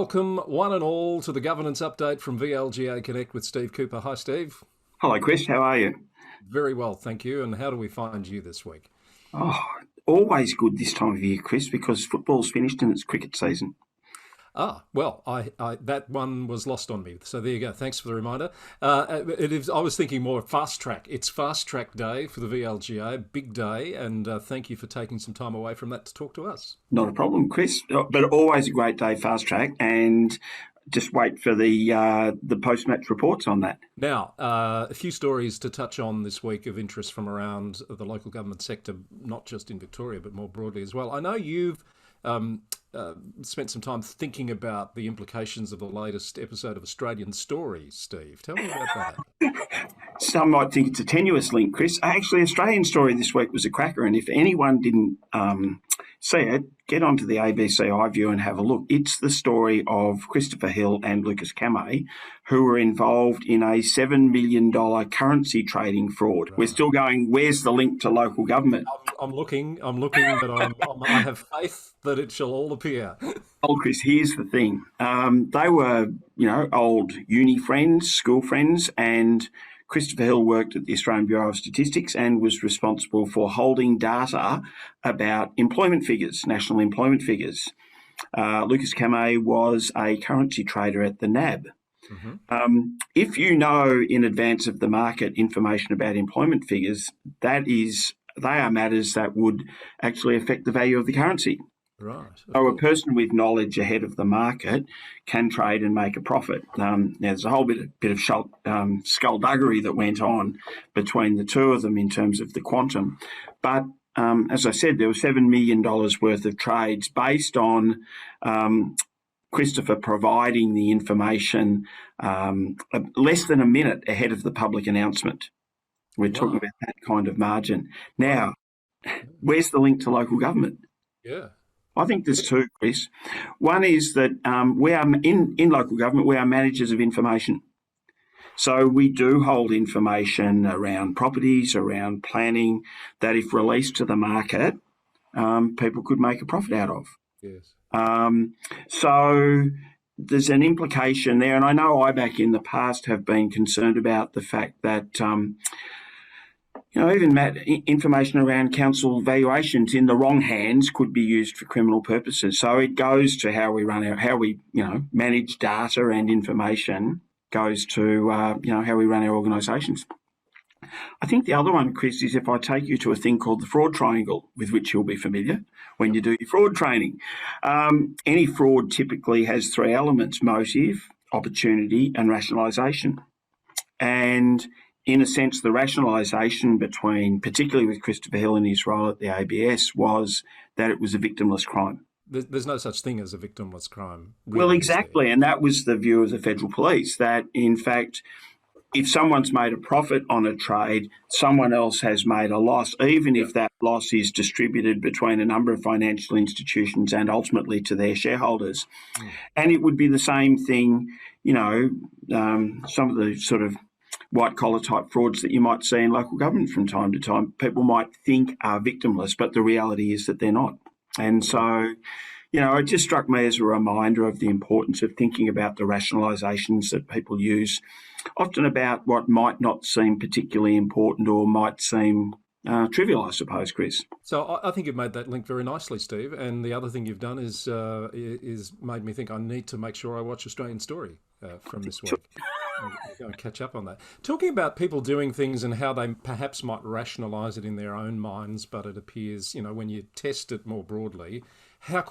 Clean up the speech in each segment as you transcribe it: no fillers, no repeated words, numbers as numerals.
Welcome, one and all, to the governance update from VLGA Connect with Steve Cooper. Hi, Steve. Hello, Chris. How are you? Very well, thank you. And how do we find you this week? Oh, always good this time of year, Chris, because football's finished and it's cricket season. Well, I that one was lost on me. So there you go. Thanks for the reminder. It is. I was thinking more fast track. It's fast track day for the VLGA, big day, and thank you for taking some time away from that to talk to us. Not a problem, Chris. But always a great day, fast track, and just wait for the post-match reports on that. Now, a few stories to touch on this week of interest from around the local government sector, not just in Victoria, but more broadly as well. I know you've spent some time thinking about the implications of the latest episode of Australian Stories, Steve. Tell me about that. Some might think it's a tenuous link, Chris. Actually, Australian Story this week was a cracker, and if anyone didn't see it, get onto the ABC iView and have a look. It's the story of Christopher Hill and Lucas Kamay, who were involved in a $7 million currency trading fraud. Right. We're still going, where's the link to local government? I'm looking, but I have faith that it shall all appear. Oh, Chris, here's the thing. They were, old uni friends, school friends, and Christopher Hill worked at the Australian Bureau of Statistics and was responsible for holding data about employment figures, national employment figures. Lucas Kamay was a currency trader at the NAB. Mm-hmm. If you know in advance of the market information about employment figures, they are matters that would actually affect the value of the currency. Right. So a person with knowledge ahead of the market can trade and make a profit. Now, there's a whole bit of skullduggery that went on between the two of them in terms of the quantum. But as I said, there was $7 million worth of trades based on Christopher providing the information less than a minute ahead of the public announcement. We're talking about that kind of margin. Now, where's the link to local government? Yeah. I think there's two, Chris. One is that we are in local government, we are managers of information. So we do hold information around properties, around planning, that if released to the market, people could make a profit out of. Yes. So there's an implication there, and I know IBAC in the past have been concerned about the fact that even information around council valuations in the wrong hands could be used for criminal purposes. So it goes to how we manage data and information goes to how we run our organisations. I think the other one, Chris, is if I take you to a thing called the fraud triangle, with which you'll be familiar when you do your fraud training. Any fraud typically has three elements: motive, opportunity, and rationalisation. And in a sense, the rationalisation between, particularly with Christopher Hill and his role at the ABS, was that it was a victimless crime. There's no such thing as a victimless crime. Really, well, exactly. And that was the view of the federal police, that in fact, if someone's made a profit on a trade, someone else has made a loss, even if that loss is distributed between a number of financial institutions and ultimately to their shareholders. Mm. And it would be the same thing, some of the sort of white-collar type frauds that you might see in local government from time to time, people might think are victimless, but the reality is that they're not. And so, it just struck me as a reminder of the importance of thinking about the rationalisations that people use, often about what might not seem particularly important or might seem trivial, I suppose, Chris. So I think you've made that link very nicely, Steve. And the other thing you've done is made me think I need to make sure I watch Australian Story from this week. I'm going to catch up on that. Talking about people doing things and how they perhaps might rationalise it in their own minds, but it appears, when you test it more broadly,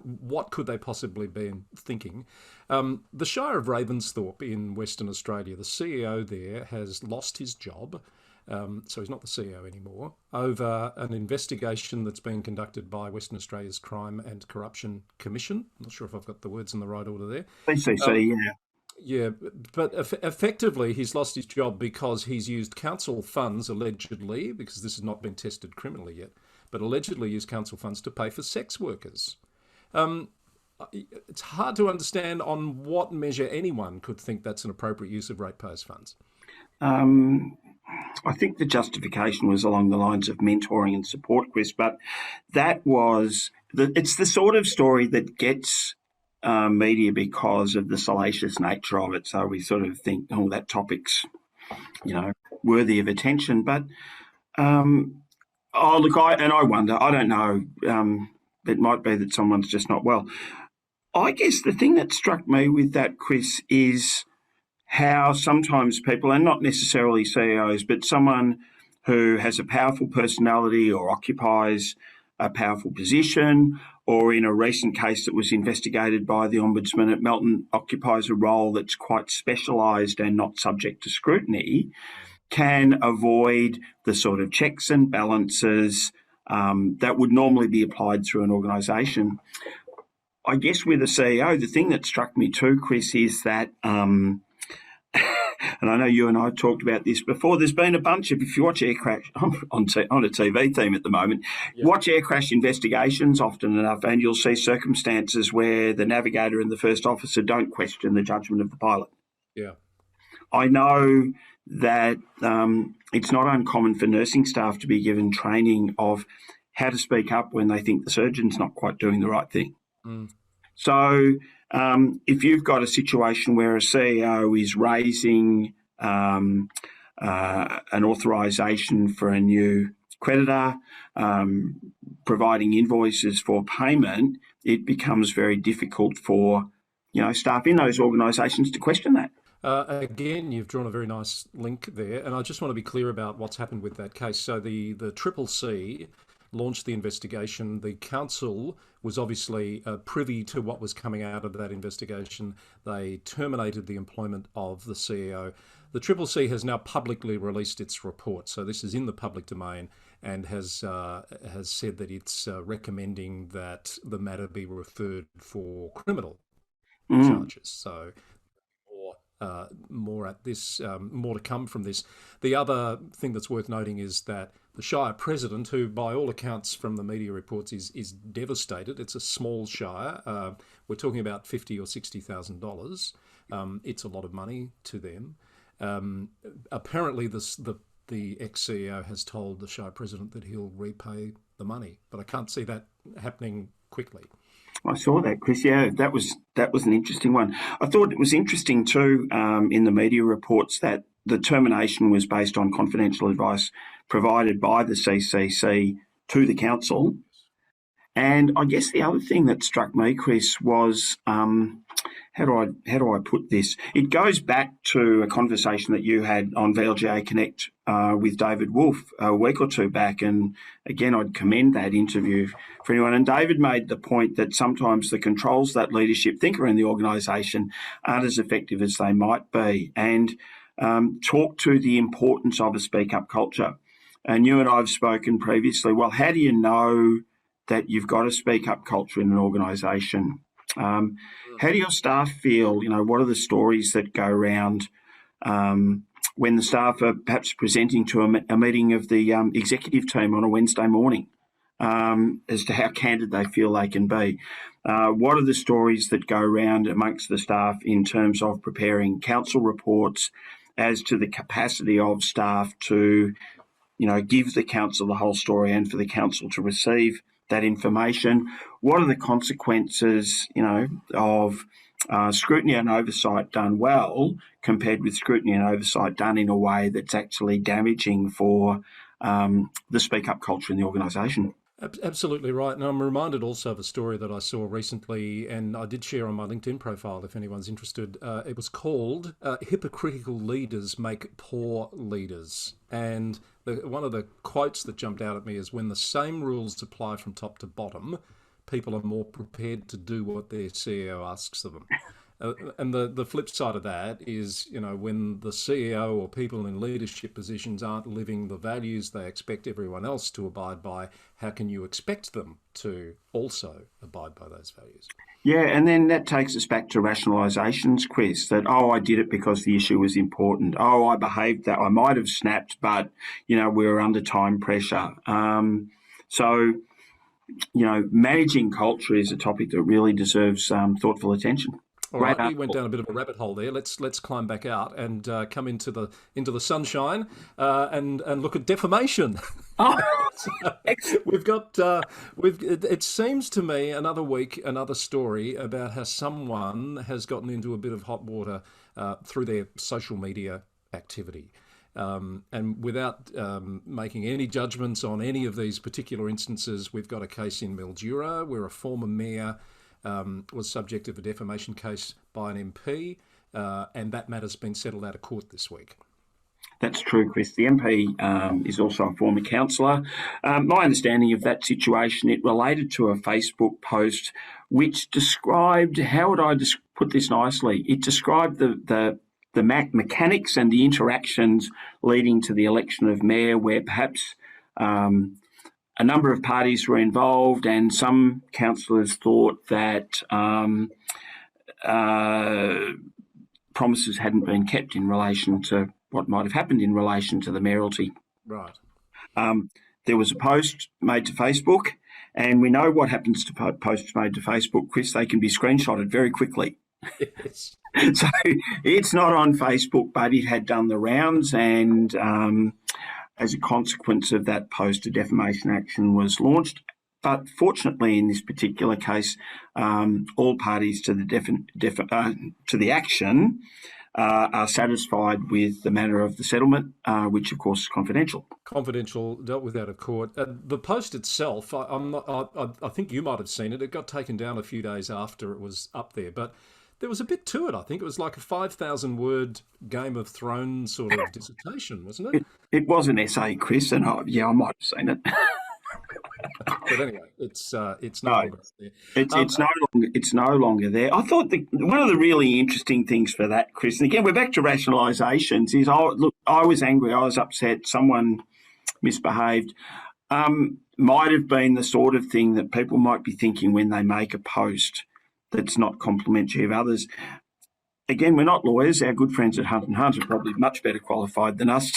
what could they possibly be thinking? The Shire of Ravensthorpe in Western Australia, the CEO there has lost his job. So he's not the CEO anymore, over an investigation that's been conducted by Western Australia's Crime and Corruption Commission. I'm not sure if I've got the words in the right order there. BCC, yeah. Yeah, but effectively he's lost his job because he's used council funds, allegedly, because this has not been tested criminally yet, but allegedly used council funds to pay for sex workers. It's hard to understand on what measure anyone could think that's an appropriate use of ratepayers' funds. I think the justification was along the lines of mentoring and support, Chris, but it's the sort of story that gets media because of the salacious nature of it. So we sort of think, oh, that topic's, worthy of attention. But, look, I wonder, I don't know, it might be that someone's just not well. I guess the thing that struck me with that, Chris, is how sometimes people, and not necessarily CEOs, but someone who has a powerful personality or occupies a powerful position, or in a recent case that was investigated by the Ombudsman at Melton, occupies a role that's quite specialised and not subject to scrutiny, can avoid the sort of checks and balances that would normally be applied through an organisation. I guess with a CEO, the thing that struck me too, Chris, is that and I know you and I have talked about this before, there's been a bunch of, if you watch air crash, on a TV theme at the moment, watch air crash investigations often enough, and you'll see circumstances where the navigator and the first officer don't question the judgment of the pilot. Yeah. I know that it's not uncommon for nursing staff to be given training of how to speak up when they think the surgeon's not quite doing the right thing. Mm. So if you've got a situation where a CEO is raising an authorisation for a new creditor, providing invoices for payment, it becomes very difficult for staff in those organisations to question that. Again, you've drawn a very nice link there, and I just want to be clear about what's happened with that case. So the CCC launched the investigation. The council was obviously privy to what was coming out of that investigation. They terminated the employment of the CEO. The CCC has now publicly released its report, so this is in the public domain, and has said that it's recommending that the matter be referred for criminal charges. So more at this, more to come from this. The other thing that's worth noting is that the Shire president, who by all accounts from the media reports is devastated. It's a small shire. We're talking about $50,000 or $60,000. It's a lot of money to them. Apparently, the ex-CEO has told the Shire president that he'll repay the money, but I can't see that happening quickly. I saw that, Chris. Yeah, that was an interesting one. I thought it was interesting too in the media reports that the termination was based on confidential advice provided by the CCC to the council. And I guess the other thing that struck me, Chris, was how do I put this? It goes back to a conversation that you had on VLGA Connect with David Wolf a week or two back. And again, I'd commend that interview for anyone. And David made the point that sometimes the controls that leadership think are in the organisation aren't as effective as they might be. And talk to the importance of a speak-up culture. And you and I have spoken previously. Well, how do you know that you've got a speak-up culture in an organisation? How do your staff feel? What are the stories that go around when the staff are perhaps presenting to a meeting of the executive team on a Wednesday morning as to how candid they feel they can be? What are the stories that go around amongst the staff in terms of preparing council reports as to the capacity of staff to, give the council the whole story and for the council to receive that information? What are the consequences, of scrutiny and oversight done well compared with scrutiny and oversight done in a way that's actually damaging for the speak-up culture in the organisation? Absolutely right. And I'm reminded also of a story that I saw recently, and I did share on my LinkedIn profile if anyone's interested. It was called Hypocritical Leaders Make Poor Leaders. And one of the quotes that jumped out at me is, when the same rules apply from top to bottom, people are more prepared to do what their CEO asks of them. And the flip side of that is, when the CEO or people in leadership positions aren't living the values they expect everyone else to abide by, how can you expect them to also abide by those values? Yeah, and then that takes us back to rationalisations, Chris, that, I did it because the issue was important. I behaved that. I might have snapped, but, we were under time pressure. So, managing culture is a topic that really deserves thoughtful attention. All right, we went down a bit of a rabbit hole there. Let's climb back out and come into the sunshine and look at defamation. We've got it seems to me another week, another story about how someone has gotten into a bit of hot water through their social media activity. And without making any judgments on any of these particular instances, we've got a case in Mildura where a former mayor was subject of a defamation case by an MP, and that matter's been settled out of court this week. That's true, Chris. The MP is also a former councillor. My understanding of that situation, it related to a Facebook post which described, how would I put this nicely? It described the mechanics and the interactions leading to the election of mayor, where perhaps a number of parties were involved, and some councillors thought that promises hadn't been kept in relation to what might have happened in relation to the mayoralty. Right. There was a post made to Facebook, and we know what happens to posts made to Facebook, Chris. They can be screenshotted very quickly. Yes. So it's not on Facebook, but it had done the rounds, and as a consequence of that post, a defamation action was launched. But fortunately, in this particular case, all parties to the action are satisfied with the manner of the settlement, which of course is confidential. Confidential, dealt with out of court. The post itself, I think you might have seen it. It got taken down a few days after it was up there, but there was a bit to it. I think it was like a 5,000-word Game of Thrones sort of dissertation, wasn't it? It was an essay, Chris, and I might have seen it. But anyway, it's no longer there. It's no longer there. I thought one of the really interesting things for that, Chris, and again we're back to rationalisations, is I was angry, I was upset, someone misbehaved. Might have been the sort of thing that people might be thinking when they make a post that's not complimentary of others. Again, we're not lawyers. Our good friends at Hunt & Hunt are probably much better qualified than us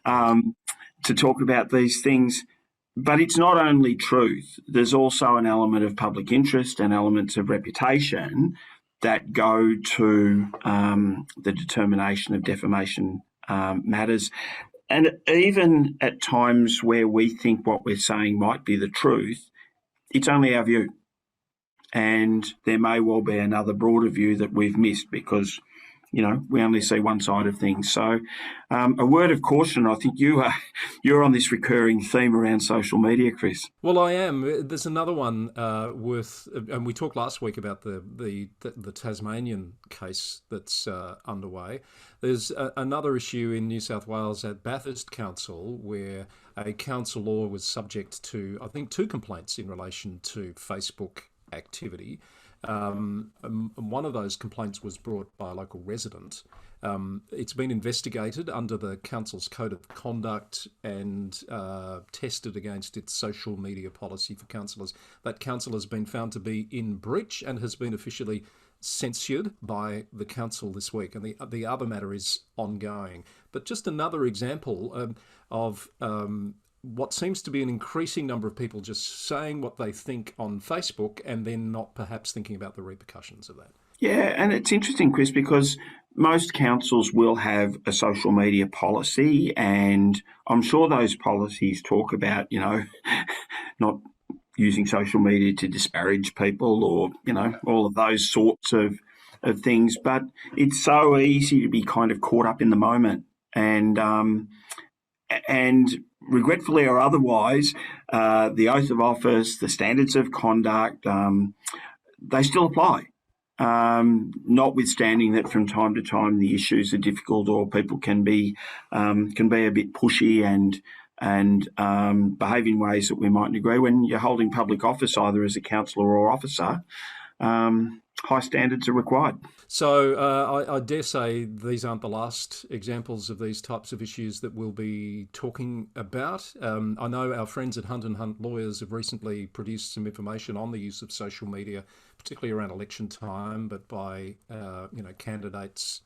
to talk about these things. But it's not only truth. There's also an element of public interest and elements of reputation that go to the determination of defamation matters. And even at times where we think what we're saying might be the truth, it's only our view. And there may well be another broader view that we've missed because, we only see one side of things. So a word of caution, I think you're on this recurring theme around social media, Chris. Well, I am. There's another one and we talked last week about the Tasmanian case that's underway. There's another issue in New South Wales at Bathurst Council where a councillor was subject to, I think, 2 complaints in relation to Facebook activity. One of those complaints was brought by a local resident. It's been investigated under the council's code of conduct and tested against its social media policy for councillors. That council has been found to be in breach and has been officially censured by the council this week. And the other matter is ongoing. But just another example of what seems to be an increasing number of people just saying what they think on Facebook and then not perhaps thinking about the repercussions of that. Yeah, and it's interesting, Chris, because most councils will have a social media policy, and I'm sure those policies talk about, not using social media to disparage people or, all of those sorts of things. But it's so easy to be kind of caught up in the moment and regretfully or otherwise, the oath of office, the standards of conduct, they still apply. Notwithstanding that from time to time the issues are difficult or people can be a bit pushy and behave in ways that we mightn't agree. When you're holding public office, either as a councillor or officer, high standards are required. So I dare say these aren't the last examples of these types of issues that we'll be talking about. I know our friends at Hunt & Hunt Lawyers have recently produced some information on the use of social media, particularly around election time, but by candidates,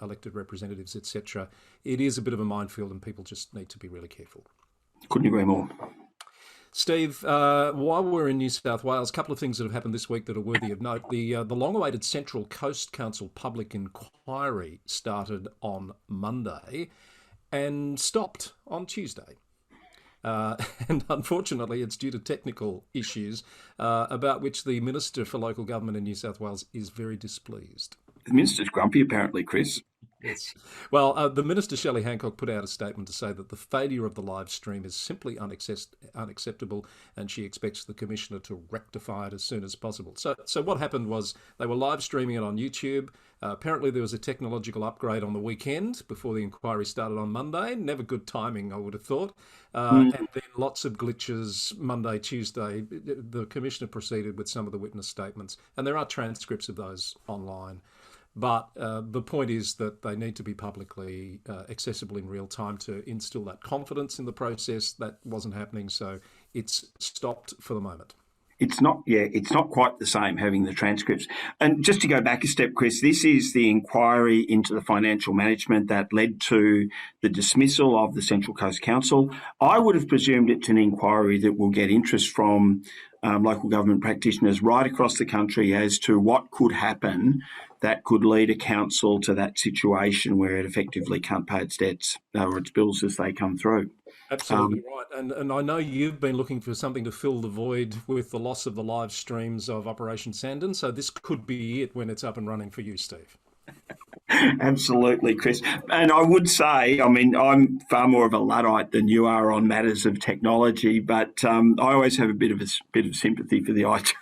elected representatives, etc. It is a bit of a minefield and people just need to be really careful. Couldn't agree more. Steve, while we're in New South Wales, a couple of things that have happened this week that are worthy of note. The long-awaited Central Coast Council public inquiry started on Monday and stopped on Tuesday. And unfortunately, it's due to technical issues about which the Minister for Local Government in New South Wales is very displeased. The minister's grumpy, apparently, Chris. Yes. Well, the Minister, Shelley Hancock, put out a statement to say that the failure of the live stream is simply unacceptable, and she expects the Commissioner to rectify it as soon as possible. So what happened was they were live streaming it on YouTube. Apparently, there was a technological upgrade on the weekend before the inquiry started on Monday. Never good timing, I would have thought. And then lots of glitches Monday, Tuesday. The Commissioner proceeded with some of the witness statements, and there are transcripts of those online. But the point is that they need to be publicly accessible in real time to instill that confidence in the process. That wasn't happening, so it's stopped for the moment. It's not quite the same having the transcripts. And just to go back a step, Chris, this is the inquiry into the financial management that led to the dismissal of the Central Coast Council. I would have presumed it's an inquiry that will get interest from local government practitioners right across the country as to what could happen that could lead a council to that situation where it effectively can't pay its debts or its bills as they come through. Absolutely right. And I know you've been looking for something to fill the void with the loss of the live streams of Operation Sandon. So this could be it when it's up and running for you, Steve. Absolutely, Chris. And I would say, I mean, I'm far more of a Luddite than you are on matters of technology, but I always have a bit of sympathy for the IT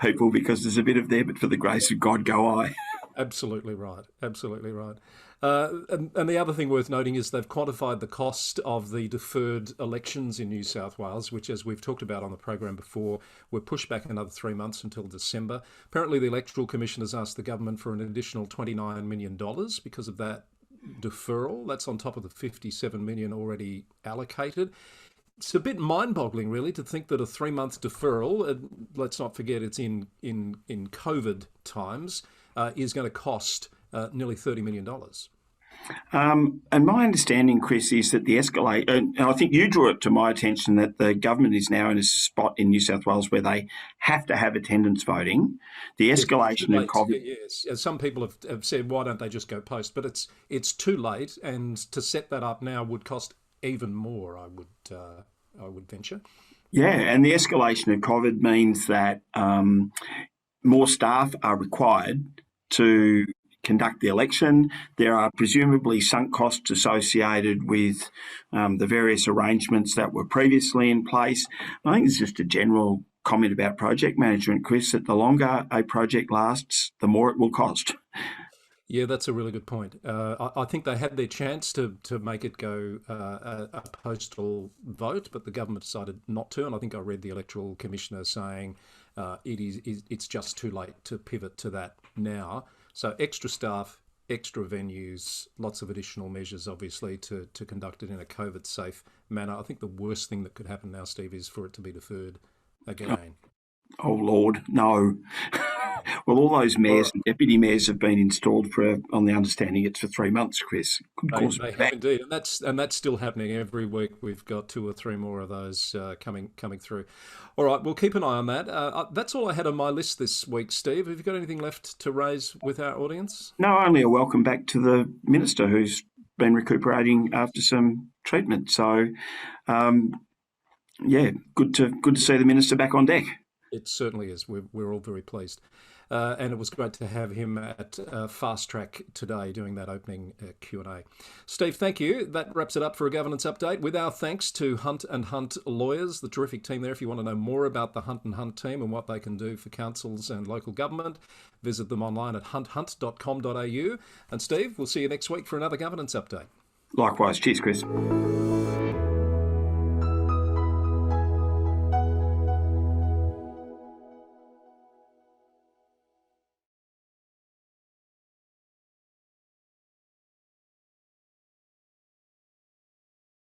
people because there's a bit of there, but for the grace of God go I. Absolutely right. Absolutely right. And the other thing worth noting is they've quantified the cost of the deferred elections in New South Wales, which, as we've talked about on the program before, were pushed back another 3 months until December. Apparently, the Electoral Commission has asked the government for an additional $29 million because of that deferral. That's on top of the $57 million already allocated. It's a bit mind-boggling, really, to think that a 3-month deferral, let's not forget it's in COVID times, is going to cost nearly $30 million. And my understanding, Chris, is that the escalate, and I think you drew it to my attention that the government is now in a spot in New South Wales where they have to have attendance voting. The escalation of COVID. Yes, as some people have said, why don't they just go post? But it's too late, and to set that up now would cost even more. I would venture. Yeah, and the escalation of COVID means that more staff are required to conduct the election. There are presumably sunk costs associated with the various arrangements that were previously in place. I think it's just a general comment about project management, Chris, that the longer a project lasts, the more it will cost. Yeah, that's a really good point. I think they had their chance to make it go a postal vote, but the government decided not to. And I think I read the Electoral Commissioner saying it's just too late to pivot to that now. So extra staff, extra venues, lots of additional measures, obviously, to conduct it in a COVID-safe manner. I think the worst thing that could happen now, Steve, is for it to be deferred again. Oh, Lord, no. Well, all those mayors and deputy mayors have been installed on the understanding it's for 3 months, Chris. They have indeed, and that's still happening every week. We've got 2 or 3 more of those coming through. All right, we'll keep an eye on that. That's all I had on my list this week, Steve. Have you got anything left to raise with our audience? No, only a welcome back to the minister who's been recuperating after some treatment. So, yeah, good to see the minister back on deck. It certainly is. We're all very pleased. And it was great to have him at Fast Track today doing that opening Q&A. Steve, thank you. That wraps it up for a governance update. With our thanks to Hunt and Hunt Lawyers, the terrific team there. If you want to know more about the Hunt and Hunt team and what they can do for councils and local government, visit them online at hunthunt.com.au. And Steve, we'll see you next week for another governance update. Likewise. Cheers, Chris.